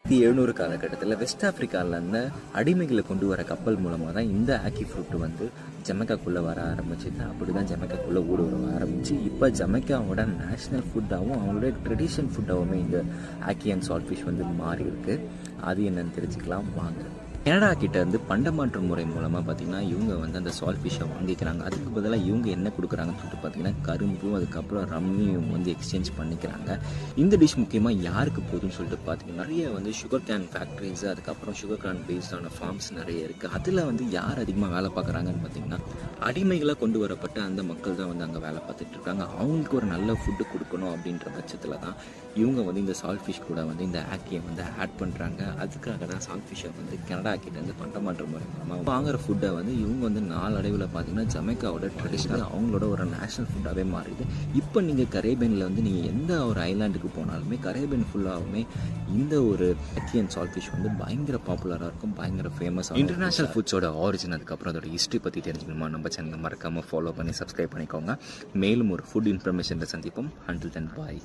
1700 காலகட்டத்தில் வெஸ்ட் ஆப்பிரிக்காவிலேருந்து அடிமைகளை கொண்டு வர கப்பல் மூலமாக தான் இந்த ஆக்கி ஃப்ரூட் வந்து ஜமைக்காக்குள்ளே வர ஆரம்பிச்சுது. அப்படி தான் ஜமைக்காக்குள்ளே ஊடுருவ ஆரம்பிச்சு இப்போ ஜமைக்காவோட நேஷ்னல் ஃபுட்டாகவும் அவங்களுடைய ட்ரெடிஷன் ஃபுட்டாகவுமே இந்த ஆக்கி அண்ட் சால்ட் ஃபிஷ் வந்து மாறி இருக்கு. அது என்னன்னு தெரிஞ்சுக்கலாம் வாங்க. கனடா கிட்ட இருந்து பண்டமாற்று முறை மூலமாக பார்த்தீங்கன்னா இவங்க வந்து அந்த சால்ட் ஃபிஷ்ஷை வாங்கிக்கிறாங்க. அதுக்கு பதிலாக இவங்க என்ன கொடுக்குறாங்கன்னு சொல்லிட்டு பார்த்தீங்கன்னா கரும்பும் அதுக்கப்புறம் ரம்மியும் இவங்க வந்து எக்ஸ்சேஞ்ச் பண்ணிக்கிறாங்க. இந்த டிஷ் முக்கியமாக யாருக்கு போகுதுன்னு சொல்லிட்டு பார்த்தீங்கன்னா நிறைய வந்து சுகர் கேன் ஃபேக்ட்ரிஸ் அதுக்கப்புறம் சுகர் கேன் பேஸ்டான ஃபார்ம்ஸ் நிறைய இருக்குது. அதில் வந்து யார் அதிகமாக வேலை பார்க்குறாங்கன்னு பார்த்தீங்கன்னா அடிமைகளாக கொண்டு வரப்பட்ட அந்த மக்கள் தான் வந்து அங்கே வேலை பார்த்துட்டு இருக்காங்க. அவங்களுக்கு ஒரு நல்ல ஃபுட்டு கொடுக்கணும் அப்படின்ற பட்சத்தில் தான் இவங்க வந்து இந்த சால்ட் ஃபிஷ் கூட வந்து இந்த ஆக்கியை வந்து ஆட் பண்ணுறாங்க. அதுக்காக தான் சால்ட் ஃபிஷ்ஷை வந்து கனடா கிட்டேருந்து பண்டமாற்று முறை மூலமாக வாங்குற ஃபுட்டை வந்து இவங்க வந்து நாளடைவில் பார்த்தீங்கன்னா ஜமைக்காவோட ட்ரெடிஷ்னல் அவங்களோட ஒரு நேஷனல் ஃபுட்டாகவே மாறிடுது. இப்போ நீங்கள் கரேபியனில் வந்து நீங்கள் எந்த ஒரு ஐலாண்டுக்கு போனாலுமே கரேபியன் ஃபுல்லாகவுமே இந்த ஒரு ஆக்கி அண்ட் சால்ட் ஃபிஷ் வந்து பயங்கர பாப்புலராக இருக்கும், பயங்கர ஃபேமஸ். இன்டர்நேஷனல் ஃபுட்ஸோட ஆரிஜின் அதுக்கப்புறம் அதோட ஹிஸ்ட்ரி பற்றி தெரிஞ்சுக்கணுமா நம்ம சேனலை மறக்காமல் ஃபாலோ பண்ணி சப்ஸ்கிரைப் பண்ணிக்கோங்க. மேலும் ஒரு ஃபுட் இன்ஃபர்மேஷனில் சந்திப்போம். அண்டில் தென் பாய்.